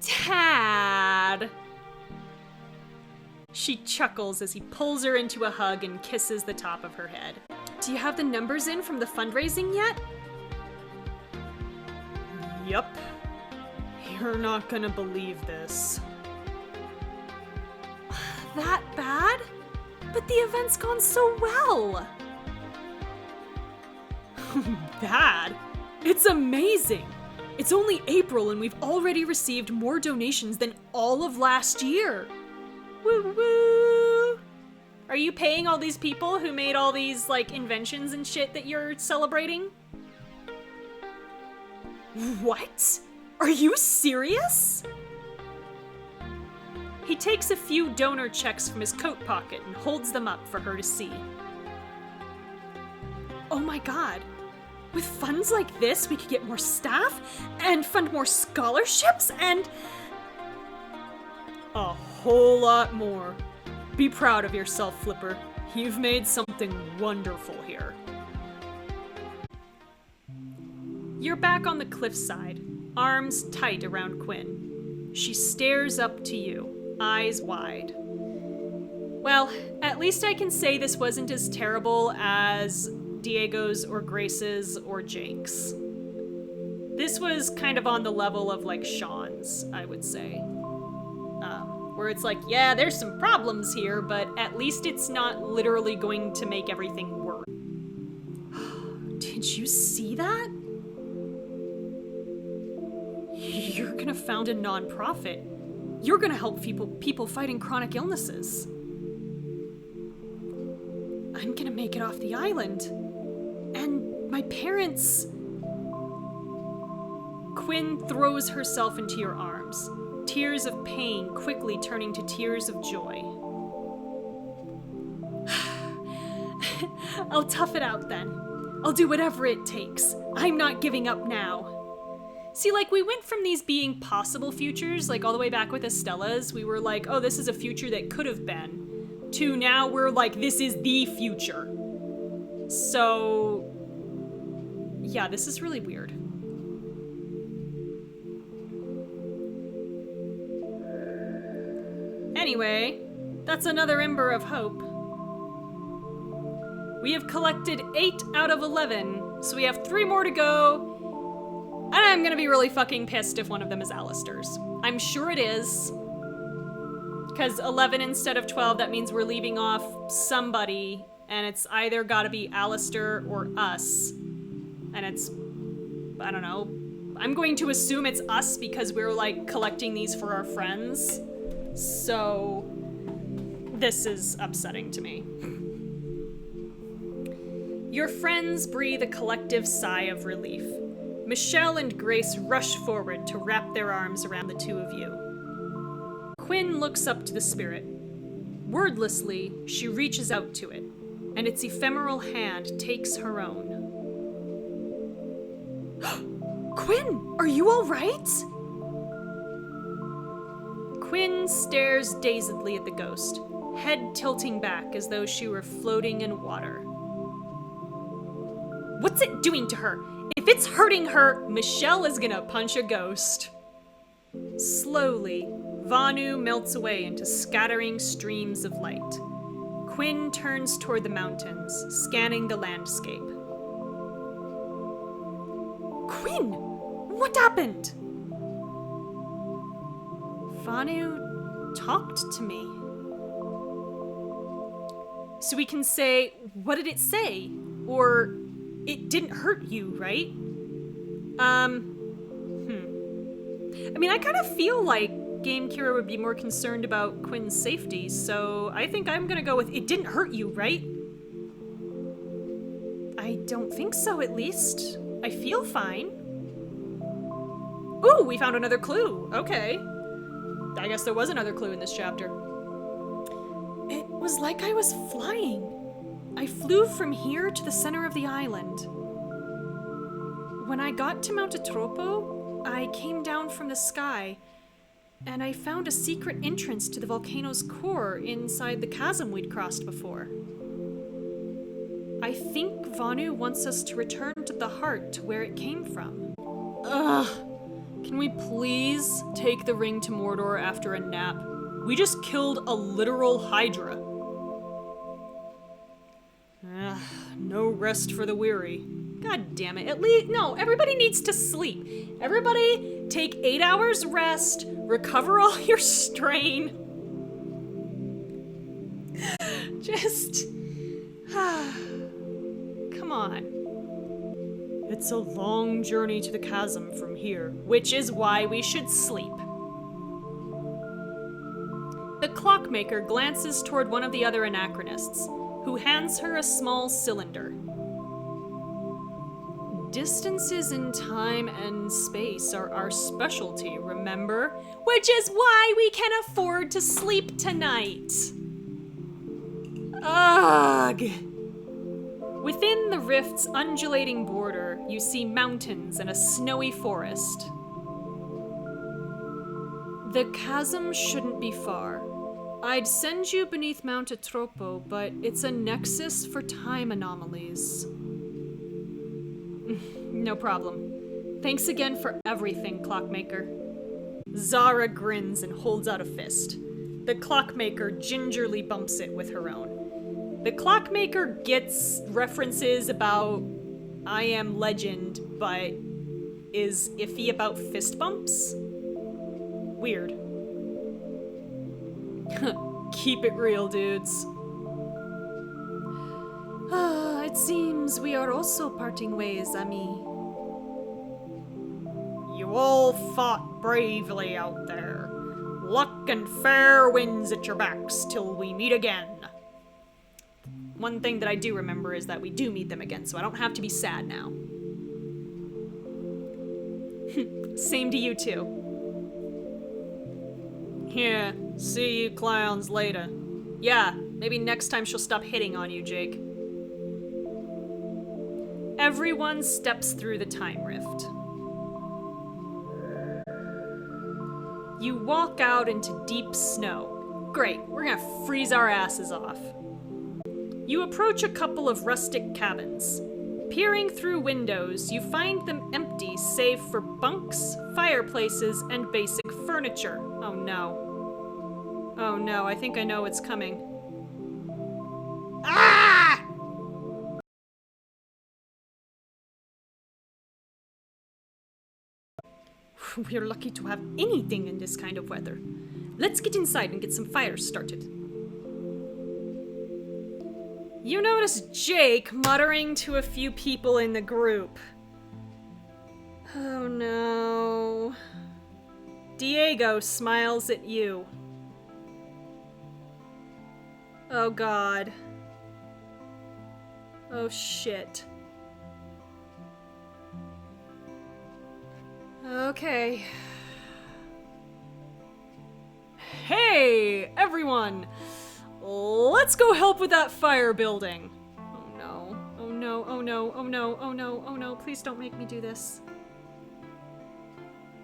Dad! She chuckles as he pulls her into a hug and kisses the top of her head. Do you have the numbers in from the fundraising yet? Yup. You're not gonna believe this. That bad? But the event's gone so well! Bad? It's amazing! It's only April and we've already received more donations than all of last year. Woo woo! Are you paying all these people who made all these, like, inventions and shit that you're celebrating? What? Are you serious? He takes a few donor checks from his coat pocket and holds them up for her to see. Oh my god. With funds like this, we could get more staff and fund more scholarships and a whole lot more. Be proud of yourself, Flipper. You've made something wonderful here. You're back on the cliffside, arms tight around Quinn. She stares up to you, eyes wide. Well, at least I can say this wasn't as terrible as Diego's or Grace's or Jake's. This was kind of on the level of, like, Sean's, I would say. Where it's like, yeah, there's some problems here, but at least it's not literally going to make everything worse. Did you see that? You're gonna found a non-profit. You're gonna help people fighting chronic illnesses. I'm gonna make it off the island. And my parents... Quinn throws herself into your arms, tears of pain quickly turning to tears of joy. I'll tough it out then. I'll do whatever it takes. I'm not giving up now. See, like, we went from these being possible futures, like all the way back with Estella's, we were like, oh, this is a future that could have been, to now we're like, this is the future. So, yeah, this is really weird. Anyway, that's another ember of hope. We have collected 8 out of 11, so we have 3 more to go. And I'm gonna be really fucking pissed if one of them is Alistair's. I'm sure it is. Because 11 instead of 12, that means we're leaving off somebody, and it's either gotta be Alistair or us. And it's, I don't know. I'm going to assume it's us because we're, like, collecting these for our friends. So, this is upsetting to me. Your friends breathe a collective sigh of relief. Michelle and Grace rush forward to wrap their arms around the two of you. Quinn looks up to the spirit. Wordlessly, she reaches out to it, and its ephemeral hand takes her own. Quinn, are you all right? Quinn stares dazedly at the ghost, head tilting back as though she were floating in water. What's it doing to her? If it's hurting her, Michelle is gonna punch a ghost. Slowly, Vanu melts away into scattering streams of light. Quinn turns toward the mountains, scanning the landscape. Quinn, what happened? Vanu talked to me. So we can say, what did it say? Or, it didn't hurt you, right? I mean, I kind of feel like Game Kira would be more concerned about Quinn's safety, so I think I'm gonna go with, it didn't hurt you, right? I don't think so, at least. I feel fine. Ooh, we found another clue. Okay. I guess there was another clue in this chapter. It was like I was flying. I flew from here to the center of the island. When I got to Mount Atropo, I came down from the sky, and I found a secret entrance to the volcano's core inside the chasm we'd crossed before. I think Vanu wants us to return to the heart to where it came from. Ugh. Can we please take the ring to Mordor after a nap? We just killed a literal Hydra. No rest for the weary. God damn it. At least, no, everybody needs to sleep. Everybody take 8 hours rest, recover all your strain. Just, come on. It's a long journey to the chasm from here, which is why we should sleep. The clockmaker glances toward one of the other anachronists, who hands her a small cylinder. Distances in time and space are our specialty, remember? Which is why we can afford to sleep tonight. Ugh! Within the rift's undulating border, you see mountains and a snowy forest. The chasm shouldn't be far. I'd send you beneath Mount Atropo, but it's a nexus for time anomalies. No problem. Thanks again for everything, Clockmaker. Zara grins and holds out a fist. The Clockmaker gingerly bumps it with her own. The Clockmaker gets references about I Am Legend, but is iffy about fist bumps? Weird. Keep it real, dudes. It seems we are also parting ways, Ami. You all fought bravely out there. Luck and fair winds at your backs till we meet again. One thing that I do remember is that we do meet them again, so I don't have to be sad now. Same to you too. Yeah, see you clowns later. Yeah, maybe next time she'll stop hitting on you, Jake. Everyone steps through the time rift. You walk out into deep snow. Great, we're gonna freeze our asses off. You approach a couple of rustic cabins. Peering through windows, you find them empty save for bunks, fireplaces, and basic furniture. Oh no. Oh no, I think I know what's coming. Ah! We're lucky to have anything in this kind of weather. Let's get inside and get some fires started. You notice Jake muttering to a few people in the group. Oh no. Diego smiles at you. Oh god. Oh shit. Okay. Hey, everyone! Let's go help with that fire building. Oh no. Oh no, oh no, oh no, oh no, oh no, please don't make me do this.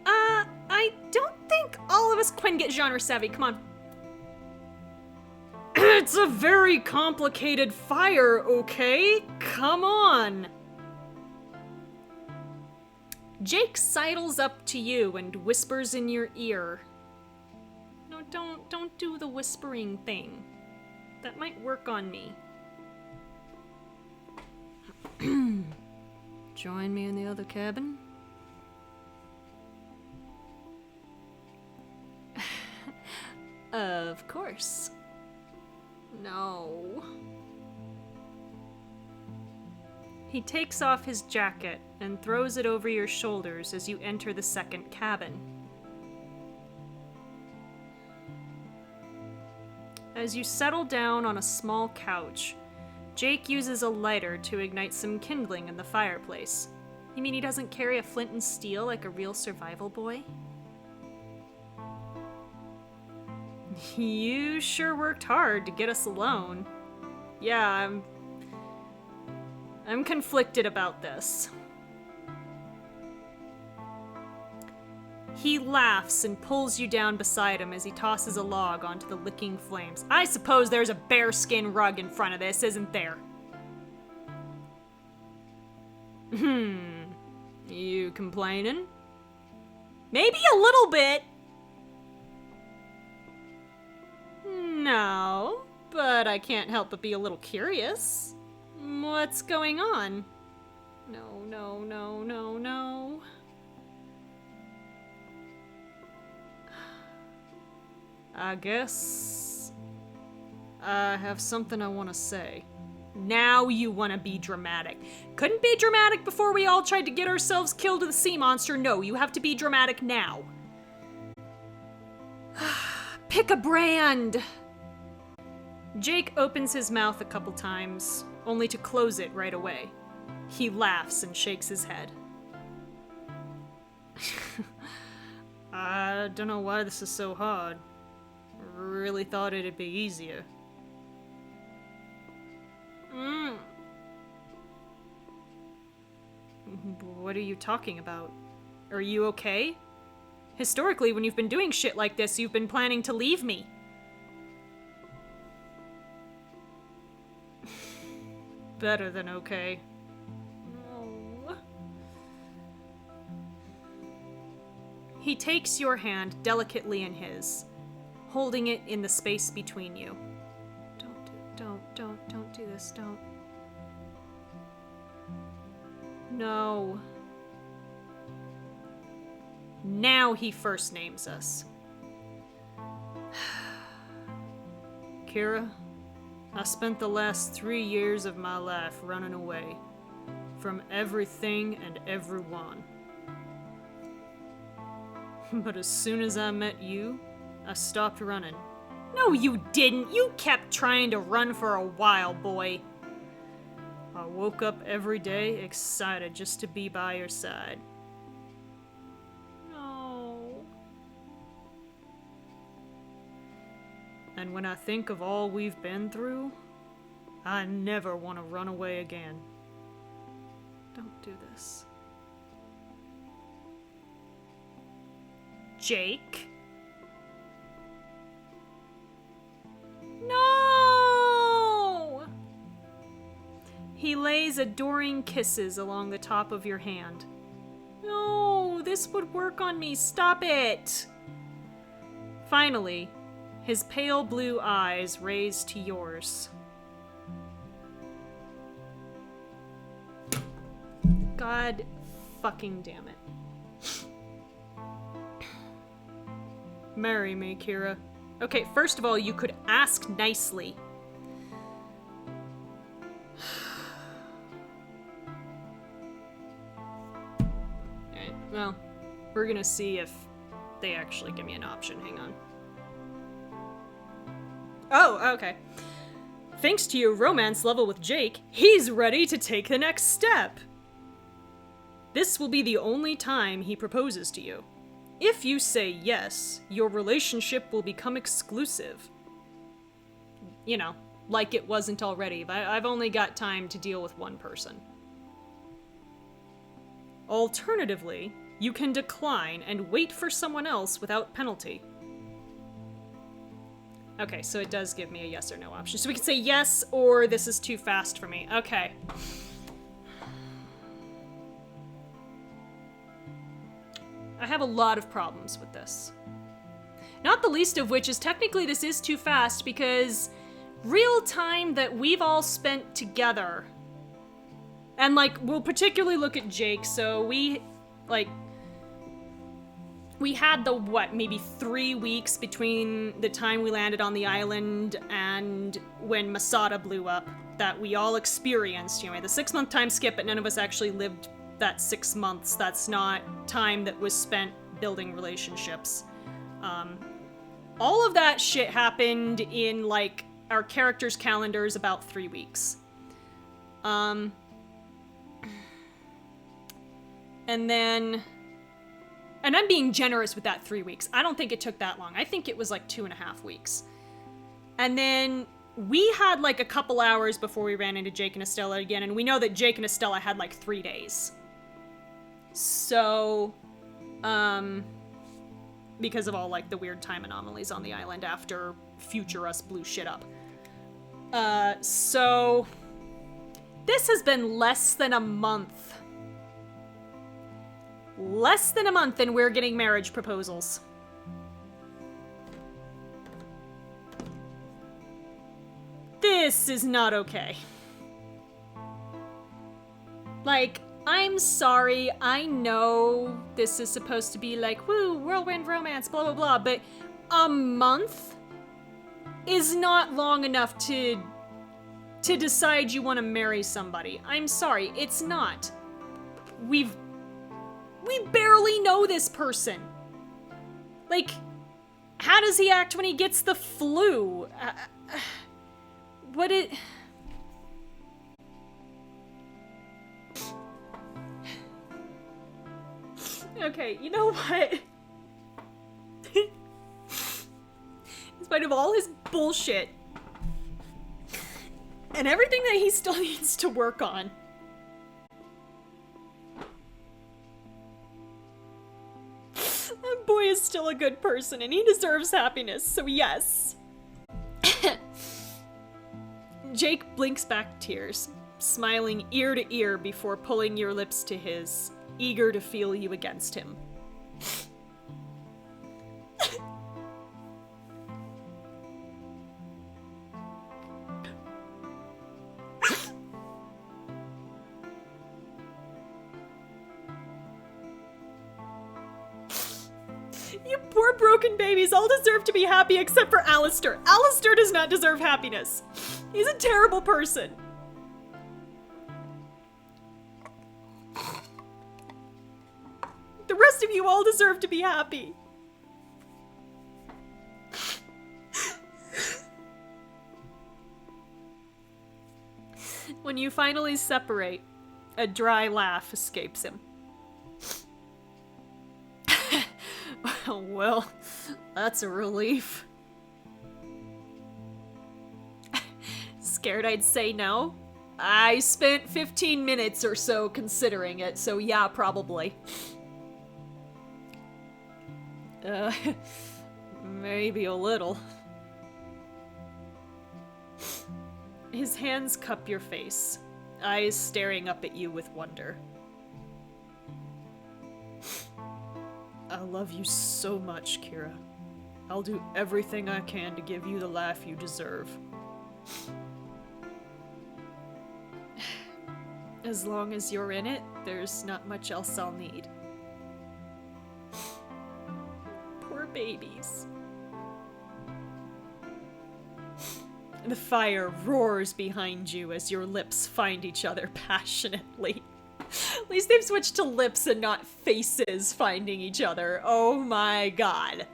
I don't think all of us can get genre savvy, come on. It's a very complicated fire, okay? Come on! Jake sidles up to you and whispers in your ear. No, don't do the whispering thing. That might work on me. Join me in the other cabin? Of course. No. He takes off his jacket and throws it over your shoulders as you enter the second cabin. As you settle down on a small couch, Jake uses a lighter to ignite some kindling in the fireplace. You mean he doesn't carry a flint and steel like a real survival boy? You sure worked hard to get us alone. Yeah, I'm conflicted about this. He laughs and pulls you down beside him as he tosses a log onto the licking flames. I suppose there's a bearskin rug in front of this, isn't there? You complaining? Maybe a little bit. No, but I can't help but be a little curious. What's going on? No, no, no, no, no. I guess I have something I want to say. Now you want to be dramatic. Couldn't be dramatic before we all tried to get ourselves killed to the sea monster. No, you have to be dramatic now. Pick a brand! Jake opens his mouth a couple times, only to close it right away. He laughs and shakes his head. I don't know why this is so hard. Really thought it'd be easier. What are you talking about? Are you okay? Historically, when you've been doing shit like this, you've been planning to leave me. Better than okay. No. He takes your hand delicately in his, holding it in the space between you. Don't do this, don't. No. Now he first names us. Kira, I spent the last 3 years of my life running away from everything and everyone. But as soon as I met you, I stopped running. No, you didn't. You kept trying to run for a while, boy. I woke up every day excited just to be by your side. No. And when I think of all we've been through, I never want to run away again. Don't do this. Jake? No! He lays adoring kisses along the top of your hand. No, this would work on me. Stop it! Finally, his pale blue eyes raise to yours. God fucking damn it. Marry me, Kira. Okay, first of all, you could ask nicely. Alright, well, we're gonna see if they actually give me an option. Hang on. Oh, okay. Thanks to your romance level with Jake, he's ready to take the next step. This will be the only time he proposes to you. If you say yes, your relationship will become exclusive. You know, like it wasn't already, but I've only got time to deal with one person. Alternatively, you can decline and wait for someone else without penalty. Okay, so it does give me a yes or no option. So we can say yes, or this is too fast for me. Okay. I have a lot of problems with this. Not the least of which is technically this is too fast because real time that we've all spent together. And like, we'll particularly look at Jake, so we had the, what, maybe 3 weeks between the time we landed on the island and when Masada blew up that we all experienced. You know, the 6-month time skip, but none of us actually lived that 6 months. That's not time that was spent building relationships. All of that shit happened in, like, our characters' calendars about 3 weeks. And then... And I'm being generous with that 3 weeks. I don't think it took that long. I think it was like 2.5 weeks. And then we had like a couple hours before we ran into Jake and Estella again, and we know that Jake and Estella had like 3 days. So, because of all like the weird time anomalies on the island after future us blew shit up. So this has been less than a month. Less than a month and we're getting marriage proposals. This is not okay. Like, I'm sorry, I know this is supposed to be like, woo, whirlwind romance, blah, blah, blah, but a month is not long enough to decide you want to marry somebody. I'm sorry, it's not. We barely know this person. Like, how does he act when he gets the flu? Okay, you know what? In spite of all his bullshit and everything that he still needs to work on, that boy is still a good person and he deserves happiness, so yes. Jake blinks back tears, smiling ear to ear before pulling your lips to his, eager to feel you against him. You poor broken babies all deserve to be happy except for Alistair. Alistair does not deserve happiness. He's a terrible person. The rest of you all deserve to be happy. When you finally separate, a dry laugh escapes him. Well, that's a relief. Scared I'd say no? I spent 15 minutes or so considering it, so yeah, probably. Maybe a little. His hands cup your face, eyes staring up at you with wonder. I love you so much, Kira. I'll do everything I can to give you the life you deserve. As long as you're in it, there's not much else I'll need. Poor babies. The fire roars behind you as your lips find each other passionately. At least they've switched to lips and not faces finding each other. Oh my god.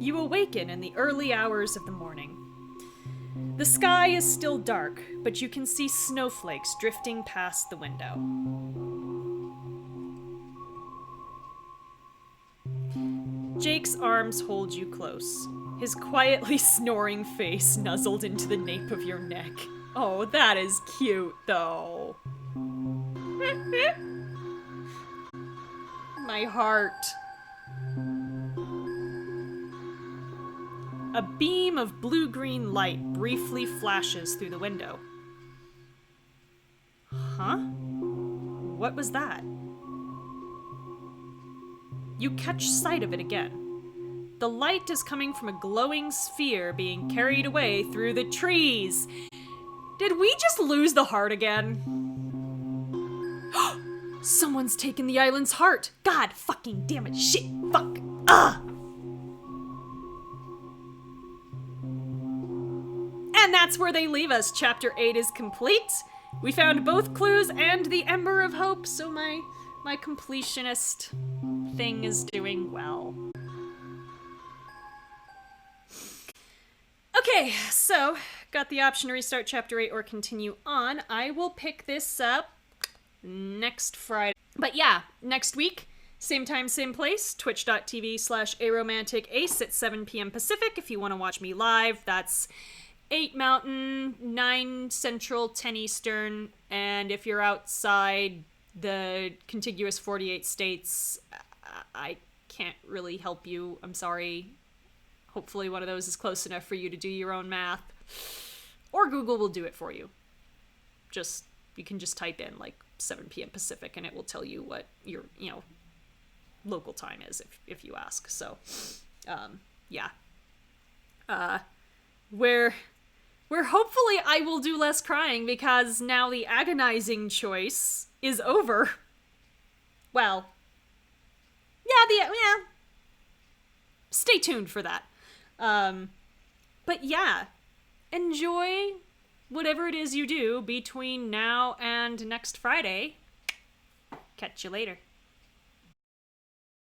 You awaken in the early hours of the morning. The sky is still dark, but you can see snowflakes drifting past the window. Jake's arms hold you close, his quietly snoring face nuzzled into the nape of your neck. Oh, that is cute, though. My heart. A beam of blue-green light briefly flashes through the window. Huh? What was that? You catch sight of it again. The light is coming from a glowing sphere being carried away through the trees. Did we just lose the heart again? Someone's taken the island's heart. God fucking damn it. Shit. Fuck. Ugh. And that's where they leave us. Chapter 8 is complete. We found both clues and the Ember of Hope, so my completionist thing is doing well. Okay, so got the option to restart chapter 8 or continue on. I will pick this up next Friday. But yeah, next week, same time, same place, twitch.tv/aromanticace at 7 p.m. Pacific. If you want to watch me live, that's 8 Mountain, 9 Central, 10 Eastern. And if you're outside the contiguous 48 states, I can't really help you. I'm sorry. Hopefully one of those is close enough for you to do your own math. Or Google will do it for you. You can just type in like 7 p.m. Pacific and it will tell you what your, local time is if you ask. So, yeah. Where where hopefully I will do less crying because now the agonizing choice is over. Well, yeah. Stay tuned for that. But yeah, enjoy whatever it is you do between now and next Friday. Catch you later.